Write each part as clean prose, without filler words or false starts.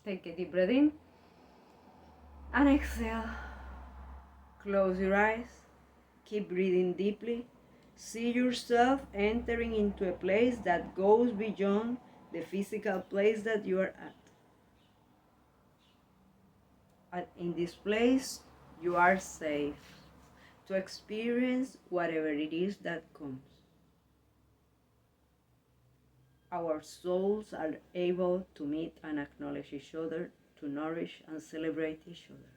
Take a deep breath in and exhale. Close your eyes. Keep breathing deeply. See yourself entering into a place that goes beyond the physical place that you are at. And in this place, you are safe to experience whatever it is that comes. Our souls are able to meet and acknowledge each other, to nourish and celebrate each other.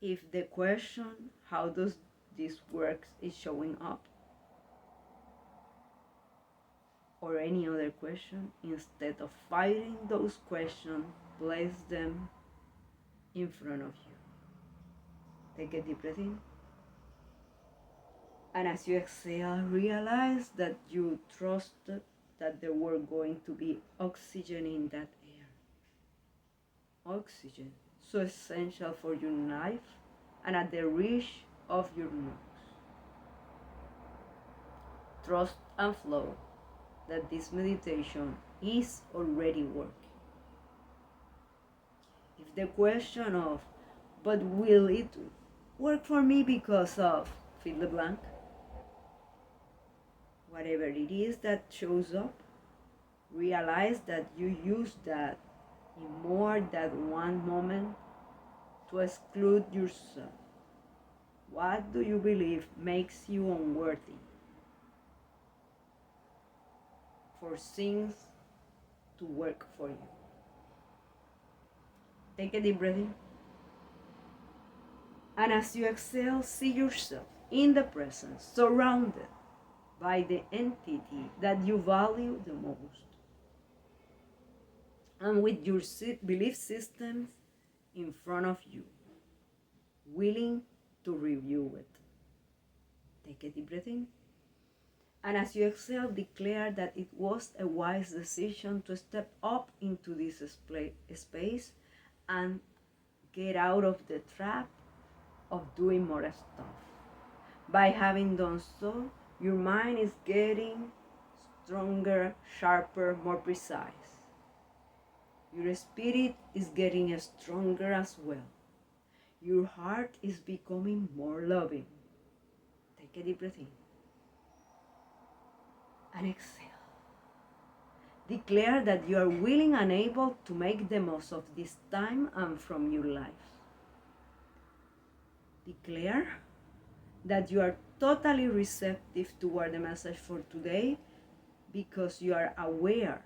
If the question, how does this work, is showing up, or any other question, instead of fighting those questions, place them in front of you. Take a deep breath in. And as you exhale, realize that you trusted that there were going to be oxygen in that air. Oxygen, so essential for your life and at the reach of your nose. Trust and flow that this meditation is already working. If the question of, but will it work for me because of, fill the blank, whatever it is that shows up, realize that you use that in more than one moment to exclude yourself. What do you believe makes you unworthy for things to work for you? Take a deep breath in. And as you exhale, see yourself in the present, surrounded by the entity that you value the most, and with your belief systems in front of you, willing to review it. Take a deep breath in. And as you exhale, declare that it was a wise decision to step up into this space and get out of the trap of doing more stuff. By having done so, your mind is getting stronger, sharper, more precise. Your spirit is getting stronger as well. Your heart is becoming more loving. Take a deep breath in and exhale. Declare that you are willing and able to make the most of this time and from your life. Declare that you are totally receptive toward the message for today because you are aware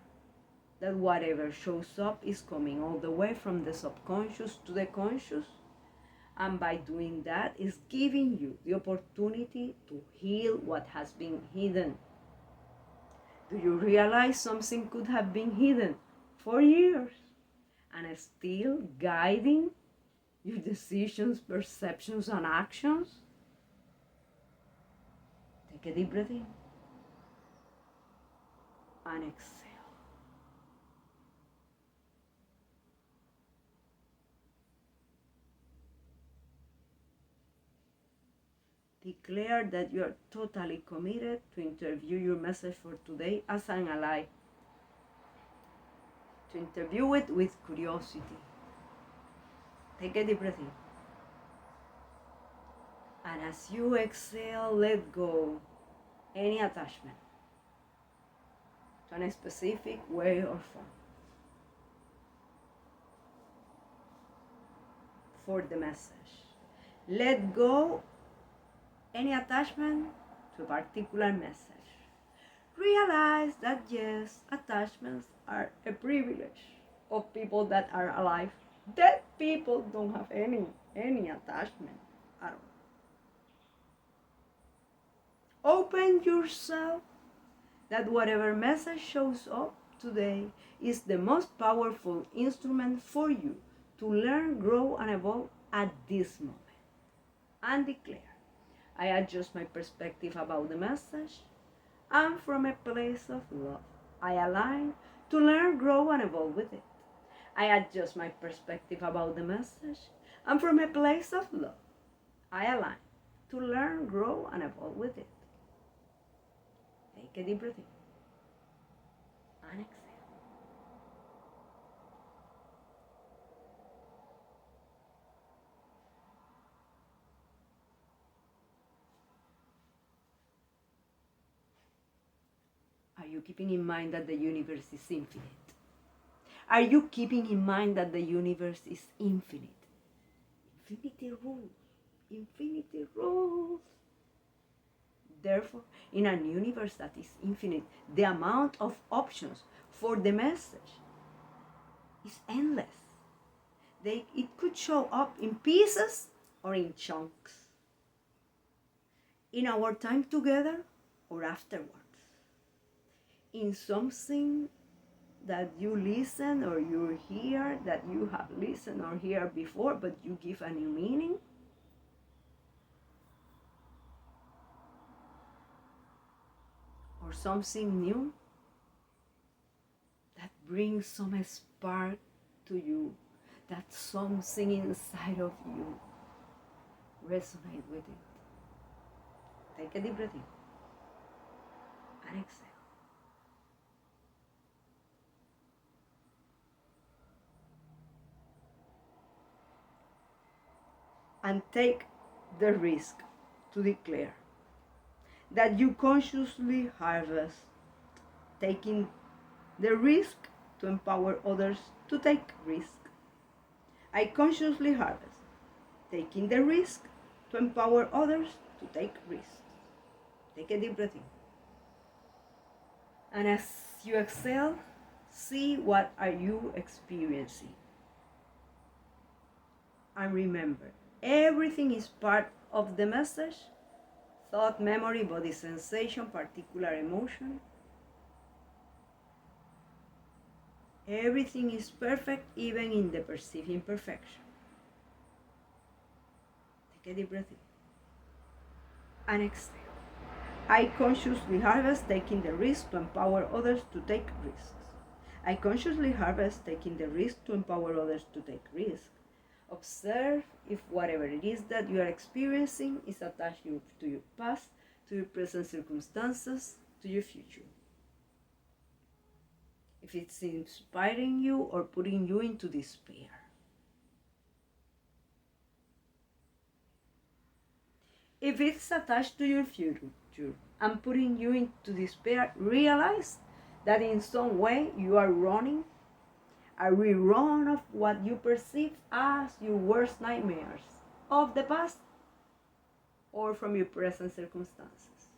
that whatever shows up is coming all the way from the subconscious to the conscious, and by doing that is giving you the opportunity to heal what has been hidden. Do you realize something could have been hidden for years and still guiding your decisions, perceptions, and actions? Take a deep breath in and exhale. Declare that you are totally committed to interview your message for today as an ally. To interview it with curiosity. Take a deep breath in. And as you exhale, let go any attachment to a specific way or form for the message. Let go any attachment to a particular message. Realize that yes, attachments are a privilege of people that are alive. Dead people don't have any attachment at all. Open yourself that whatever message shows up today is the most powerful instrument for you to learn, grow, and evolve at this moment. And declare, I adjust my perspective about the message, and from a place of love, I align to learn, grow, and evolve with it. I adjust my perspective about the message, and from a place of love, I align to learn, grow, and evolve with it. Take a deep breath in and exhale. you keeping in mind that the universe is infinite? Are you keeping in mind that the universe is infinite? Infinity rules. Infinity rules. Therefore, in a universe that is infinite, the amount of options for the message is endless. It could show up in pieces or in chunks, in our time together or afterwards, in something that you listen or you hear that you have listened or heard before, but you give a new meaning. Or something new that brings some spark to you, that something inside of you resonate with it. Take a deep breath in and exhale. And take the risk to declare that you consciously harvest, taking the risk to empower others to take risk. I consciously harvest, taking the risk to empower others to take risks. Take a deep breath in. And as you exhale, see what are you experiencing. And remember, everything is part of the message. Thought, memory, body sensation, particular emotion. Everything is perfect, even in the perceived imperfection. Take a deep breath in and exhale. I consciously harvest, taking the risk to empower others to take risks. I consciously harvest, taking the risk to empower others to take risks. Observe if whatever it is that you are experiencing is attached to your past, to your present circumstances, to your future. If it's inspiring you or putting you into despair. If it's attached to your future and putting you into despair, realize that in some way you are running a rerun of what you perceive as your worst nightmares of the past or from your present circumstances.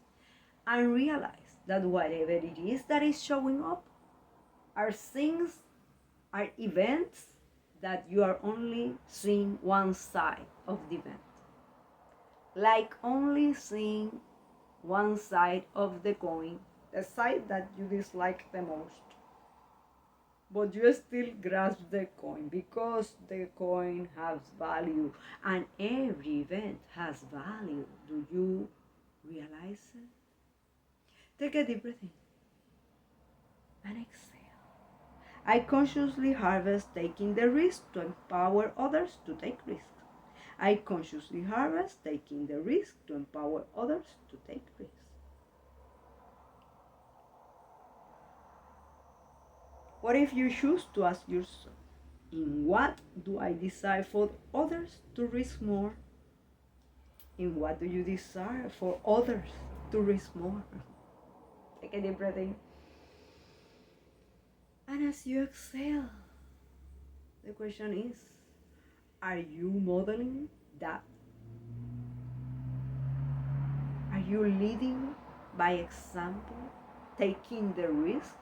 And realize that whatever it is that is showing up are things, are events that you are only seeing one side of the event. Like only seeing one side of the coin, the side that you dislike the most. But you still grasp the coin because the coin has value and every event has value. Do you realize it? Take a deep breath in and exhale. I consciously harvest, taking the risk to empower others to take risks. I consciously harvest, taking the risk to empower others to take risks. What if you choose to ask yourself, in what do I desire for others to risk more? In what do you desire for others to risk more? Take a deep breath in. And as you exhale, the question is, are you modeling that? Are you leading by example, taking the risk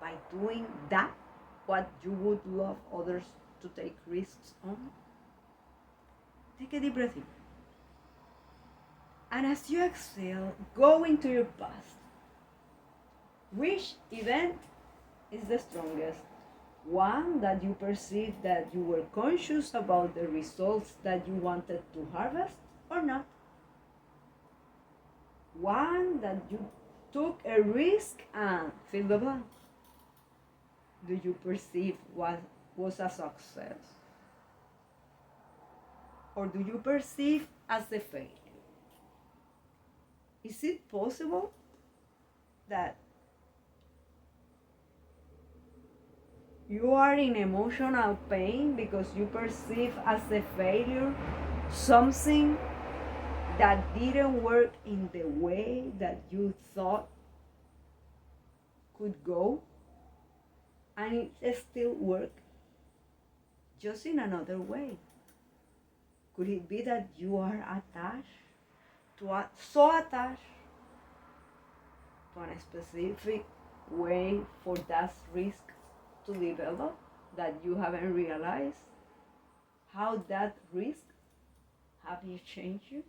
by doing that, what you would love others to take risks on? Take a deep breath in. And as you exhale, go into your past. Which event is the strongest? One that you perceive that you were conscious about the results that you wanted to harvest or not? One that you took a risk and fill the blank. Do you perceive what was a success? Or do you perceive as a failure? Is it possible that you are in emotional pain because you perceive as a failure something that didn't work in the way that you thought could go and it still work, just in another way. Could it be that you are attached so attached to a specific way for that risk to develop that you haven't realized how that risk have you changed you,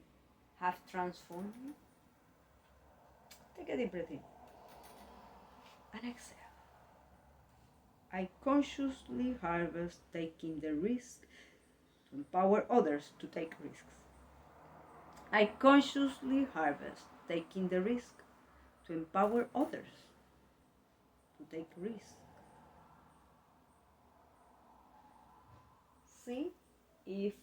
have transformed you? Take a deep breath in and exhale. I consciously harvest taking the risk to empower others to take risks. I consciously harvest taking the risk to empower others to take risks. See if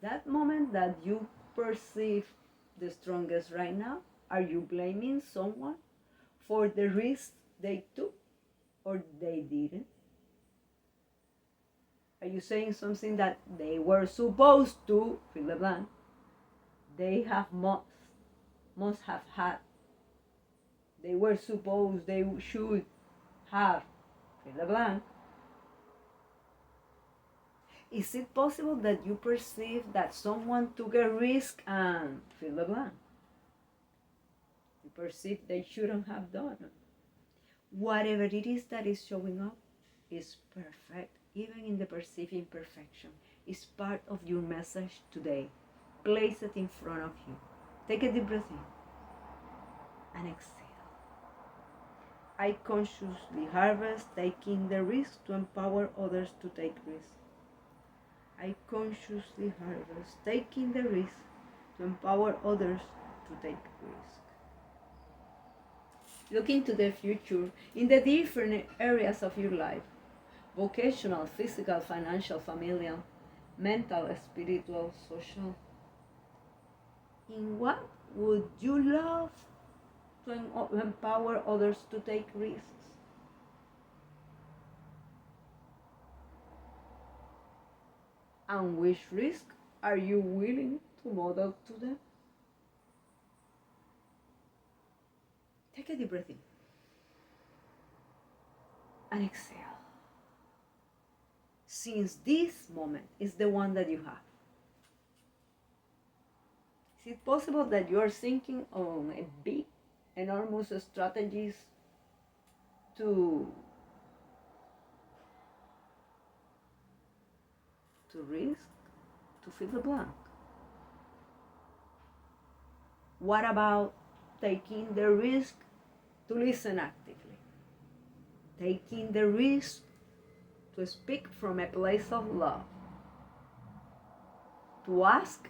that moment that you perceive the strongest right now, are you blaming someone for the risk they took or they didn't? Are you saying something that they were supposed to, fill the blank, they must have had, they were supposed, they should have, fill the blank? Is it possible that you perceive that someone took a risk and fill the blank? You perceive they shouldn't have done it. Whatever it is that is showing up is perfect, even in the perceived imperfection. It's part of your message today. Place it in front of you. Take a deep breath in and exhale. I consciously harvest taking the risk to empower others to take risks. I consciously harvest taking the risk to empower others to take risks. Look into the future in the different areas of your life: vocational, physical, financial, familial, mental, spiritual, social. In what would you love to empower others to take risks? And which risk are you willing to model to them? Take a deep breath in and exhale. Since this moment is the one that you have, is it possible that you are thinking on a big, enormous strategies to risk, to fill the blank? What about taking the risk to listen actively? Taking the risk to speak from a place of love, to ask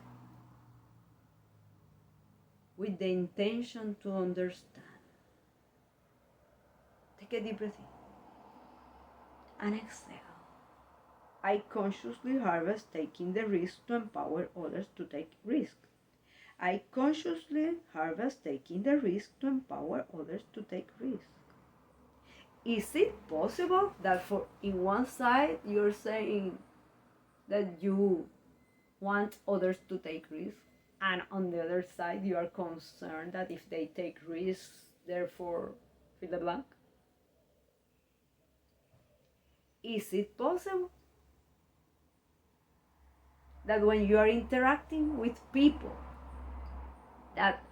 with the intention to understand. Take a deep breath in and exhale. I consciously harvest taking the risk to empower others to take risks. I consciously harvest taking the risk to empower others to take risks. Is it possible that in one side you're saying that you want others to take risks, and on the other side you are concerned that if they take risks, therefore fill the blank? Is it possible that when you are interacting with people that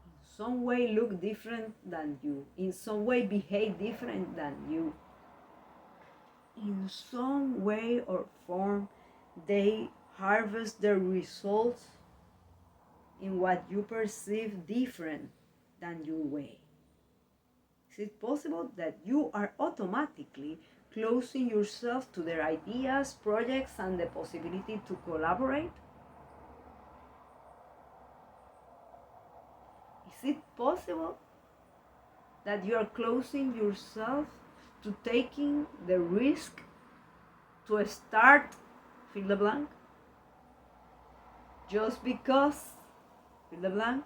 in some way look different than you, in some way behave different than you, in some way or form they harvest the results in what you perceive different than your way? Is it possible that you are automatically closing yourself to their ideas, projects, and the possibility to collaborate? Is it possible that you are closing yourself to taking the risk to start, fill the blank, just because, fill the blank?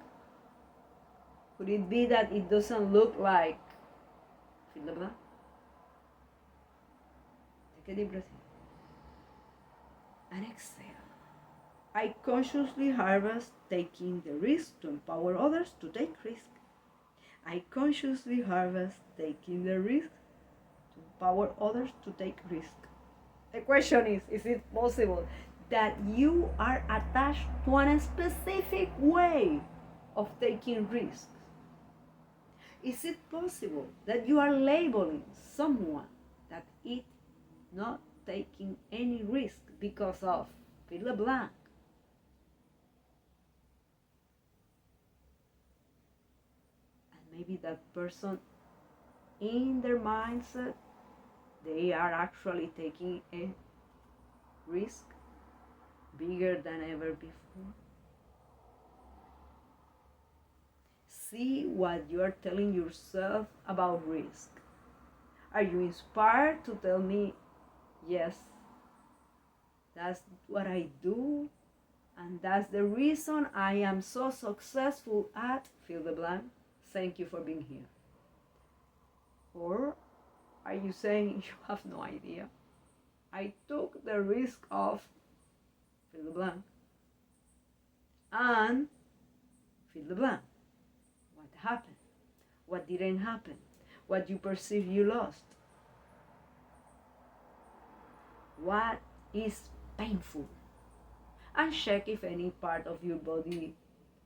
Could it be that it doesn't look like, fill the blank? Take a deep breath in and exhale. I consciously harvest taking the risk to empower others to take risks. I consciously harvest taking the risk to empower others to take risk. The question is it possible that you are attached to a specific way of taking risks? Is it possible that you are labeling someone that is not taking any risk because of fill the blank? And maybe that person, in their mindset, they are actually taking a risk bigger than ever before. See what you are telling yourself about risk. Are you inspired to tell me, yes, that's what I do, and that's the reason I am so successful at fill the blank? Thank you for being here. Or are you saying you have no idea? I took the risk of fill the blank and fill the blank. What happened? What didn't happen? What you perceive you lost? What is painful? And check if any part of your body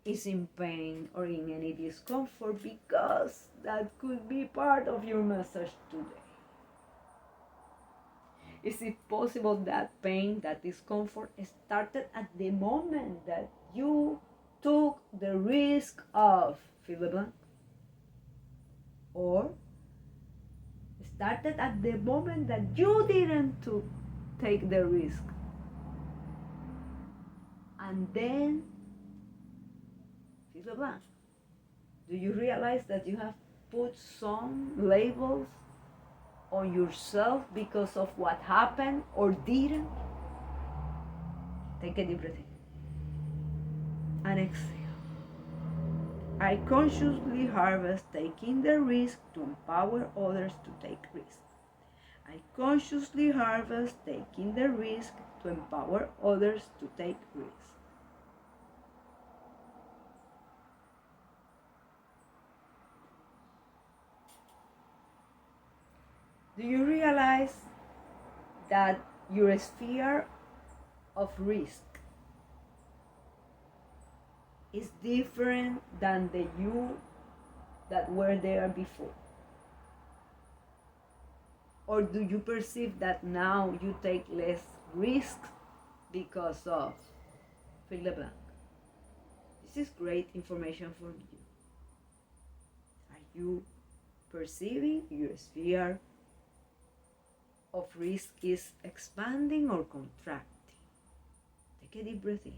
is in pain or in any discomfort, because that could be part of your message today. Is it possible that pain, that discomfort started at the moment that you took the risk of fill the blank? Or started at the moment that you didn't take the risk? And then fill the blank. Do you realize that you have put some labels on yourself because of what happened or didn't? Take a deep breath in and exhale. I consciously harvest taking the risk to empower others to take risks. I consciously harvest taking the risk to empower others to take risks. Do you realize that your sphere of risk is different than the you that were there before? Or do you perceive that now you take less risks because of fill the blank? This is great information for you. Are you perceiving your sphere of risk is expanding or contracting? Take a deep breath in.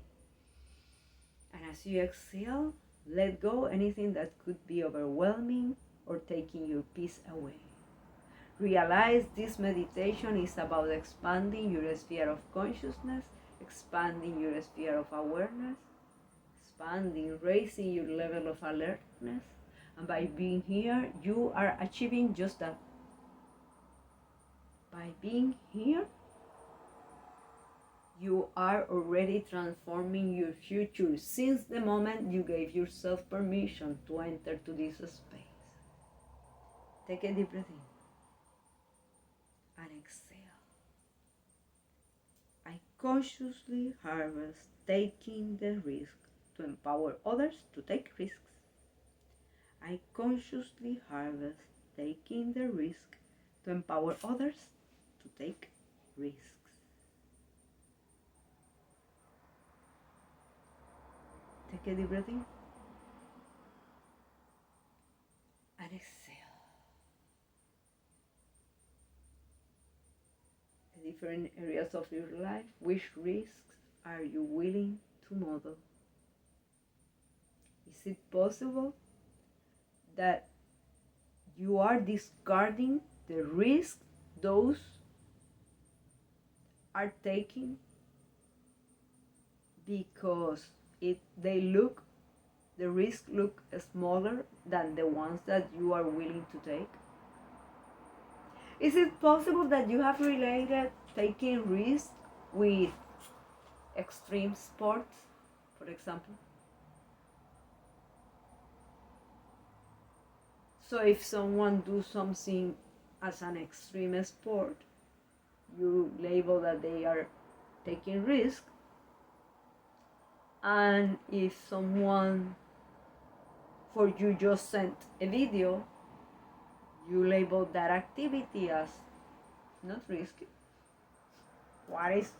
And as you exhale, let go anything that could be overwhelming or taking your peace away. Realize this meditation is about expanding your sphere of consciousness, expanding your sphere of awareness, expanding, raising your level of alertness. And by being here, you are achieving just that. By being here, you are already transforming your future since the moment you gave yourself permission to enter to this space. Take a deep breath in and exhale. I consciously harvest taking the risk to empower others to take risks. I consciously harvest taking the risk to empower others to take risks. Take a deep breath in and exhale. The different areas of your life, which risks are you willing to model? Is it possible that you are discarding the risks those are taking because the risks look smaller than the ones that you are willing to take? Is it possible that you have related taking risks with extreme sports, for example? So if someone do something as an extreme sport, you label that they are taking risk. And if someone for you just sent a video, you label that activity as not risky. What is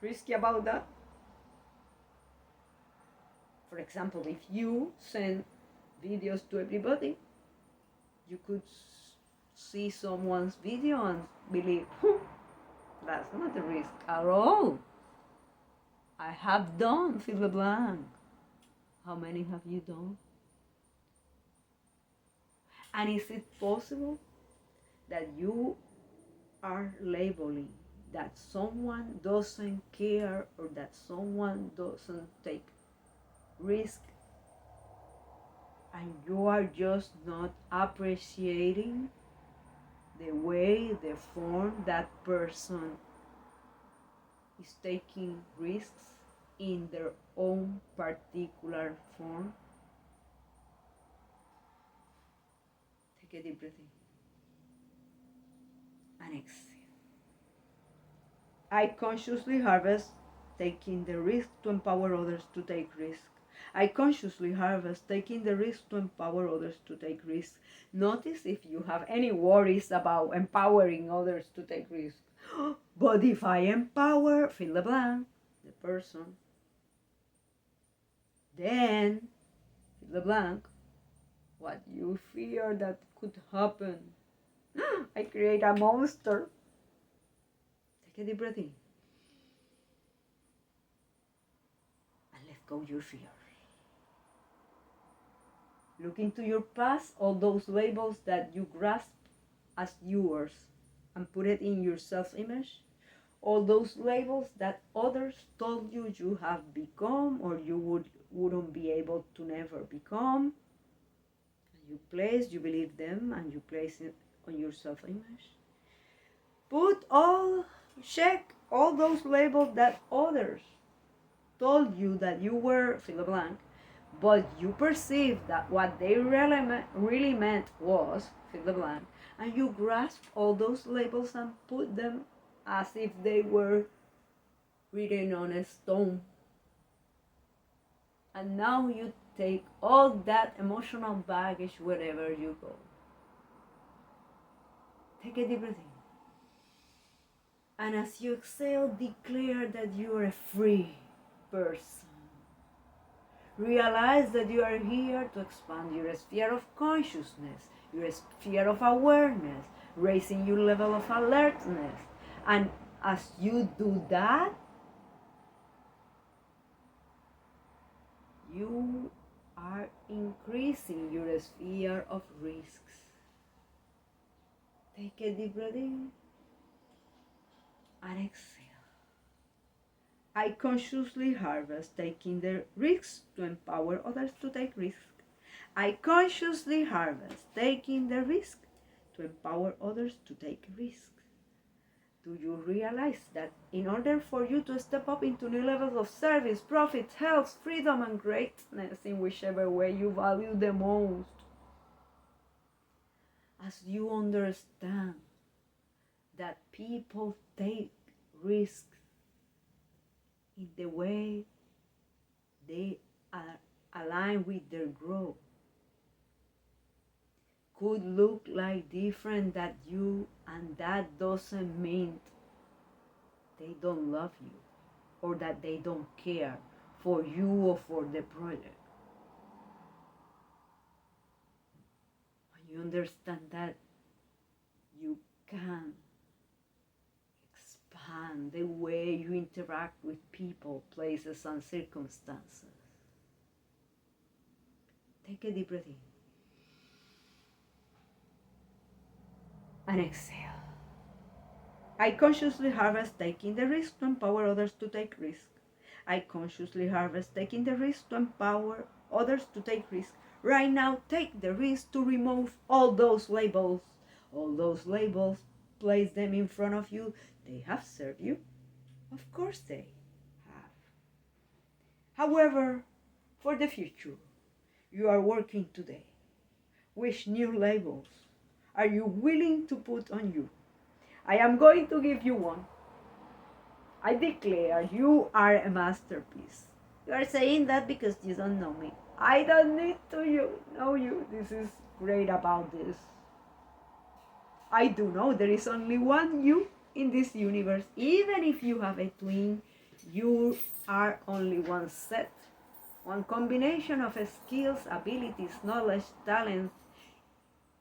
risky about that? For example, if you send videos to everybody, you could see someone's video and believe, that's not a risk at all. I have done fill the blank. How many have you done? And is it possible that you are labeling that someone doesn't care or that someone doesn't take risk, and you are just not appreciating the way, the form that person is taking risks in their own particular form? Take a deep breath in and exhale. I consciously harvest taking the risk to empower others to take risk. I consciously harvest taking the risk to empower others to take risk. Notice if you have any worries about empowering others to take risk. But if I empower, fill the blank, the person, then fill the blank, what you fear that could happen. I create a monster. Take a deep breath in and let go your fear. Look into your past, all those labels that you grasp as yours, and put it in your self-image. All those labels that others told you you have become or you wouldn't be able to never become. You believe them, and you place it on your self-image. Check all those labels that others told you that you were, fill the blank, but you perceive that what they really meant was, fill the blank, and you grasp all those labels and put them as if they were written on a stone. And now you take all that emotional baggage wherever you go. Take a deep breath in. And as you exhale, declare that you are a free person. Realize that you are here to expand your sphere of consciousness, your sphere of awareness, raising your level of alertness. And as you do that, you are increasing your sphere of risks. Take a deep breath in and exhale. I consciously harvest taking the risks to empower others to take risks. I consciously harvest taking the risk to empower others to take risks. Do you realize that in order for you to step up into new levels of service, profit, health, freedom, and greatness in whichever way you value the most, as you understand that people take risks in the way they are aligned with their growth, could look like different than you, and that doesn't mean they don't love you or that they don't care for you or for the project. When you understand that, you can expand the way you interact with people, places, and circumstances. Take a deep breath in and exhale. I consciously harvest taking the risk to empower others to take risk. I consciously harvest taking the risk to empower others to take risk. Right now, take the risk to remove all those labels. All those labels, place them in front of you. They have served you. Of course they have. However, for the future, you are working today Which new labels are you willing to put on you? I am going to give you one. I declare you are a masterpiece. You are saying that because you don't know me. I don't need to know you. This is great about this. I do know there is only one you in this universe. Even if you have a twin, you are only one set, one combination of skills, abilities, knowledge, talents,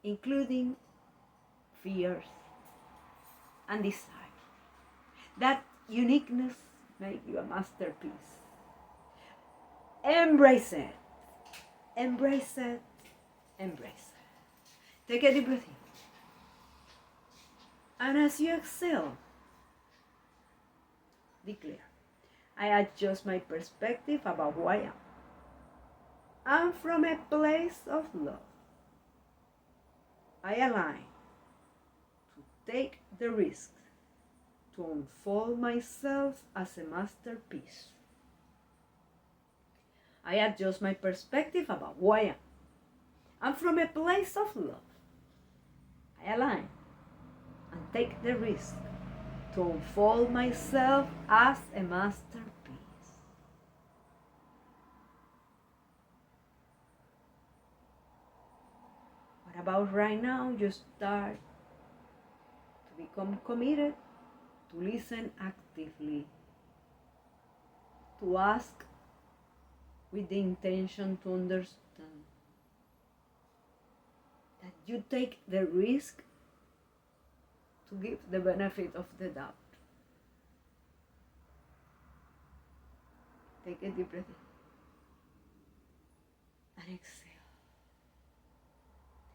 including fears and desire. That uniqueness makes you a masterpiece. Embrace it. Embrace it. Embrace it. Take a deep breath in. And as you exhale, declare, I adjust my perspective about who I am. And from a place of love, I align to take the risk to unfold myself as a masterpiece. I adjust my perspective about who I am. And from a place of love, I align and take the risk to unfold myself as a masterpiece. What about right now? You start to become committed, to listen actively, to ask with the intention to understand, that you take the risk to give the benefit of the doubt. Take a deep breath in and exhale.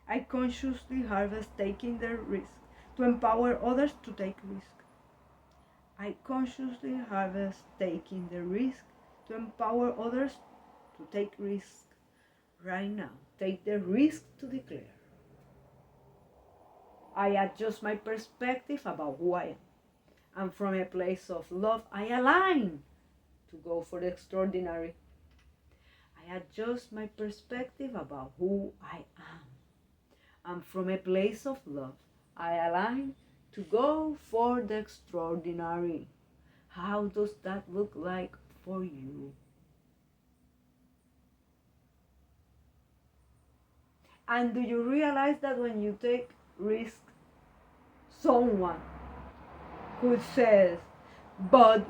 I consciously harvest taking the risk to empower others to take risk. I consciously harvest taking the risk to empower others to take risk. Right now, take the risk to declare. I adjust my perspective about who I am. And from a place of love, I align to go for the extraordinary. I adjust my perspective about who I am. And from a place of love, I align to go for the extraordinary. How does that look like for you? And do you realize that when you take risk, someone who says, but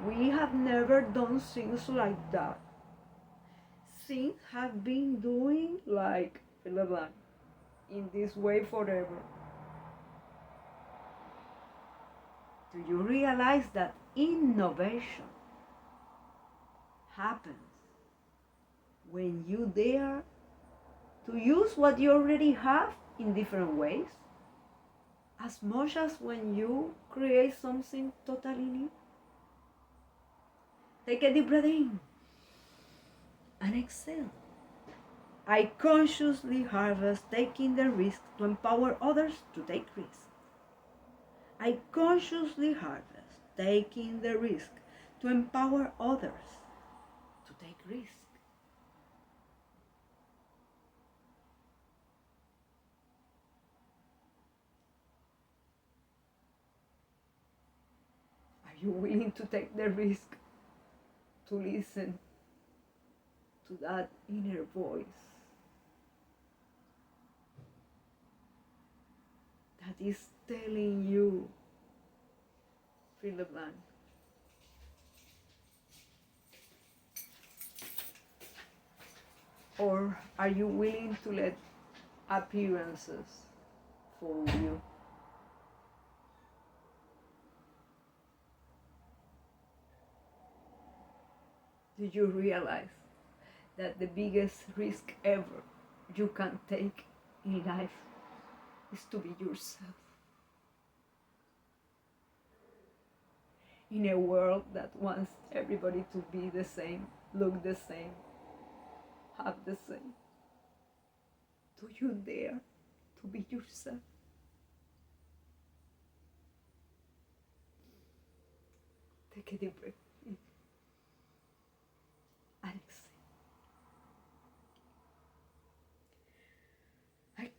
we have never done things like that. Things have been doing like blah blah in this way forever. Do you realize that innovation happens when you dare to use what you already have in different ways, as much as when you create something totally new? Take a deep breath in and exhale. I consciously harvest taking the risk to empower others to take risks. I consciously harvest taking the risk to empower others to take risks. Are you willing to take the risk to listen to that inner voice that is telling you, fill the blank? Or are you willing to let appearances fool you? Do you realize that the biggest risk ever you can take in life is to be yourself? In a world that wants everybody to be the same, look the same, have the same, do you dare to be yourself? Take a deep breath in and exhale.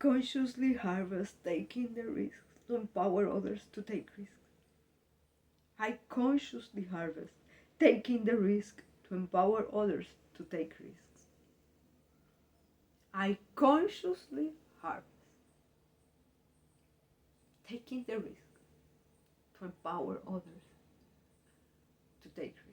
consciously harvest taking the risk to empower others to take risks. I consciously harvest taking the risk to empower others to take risks. I consciously harvest taking the risk to empower others to take risks.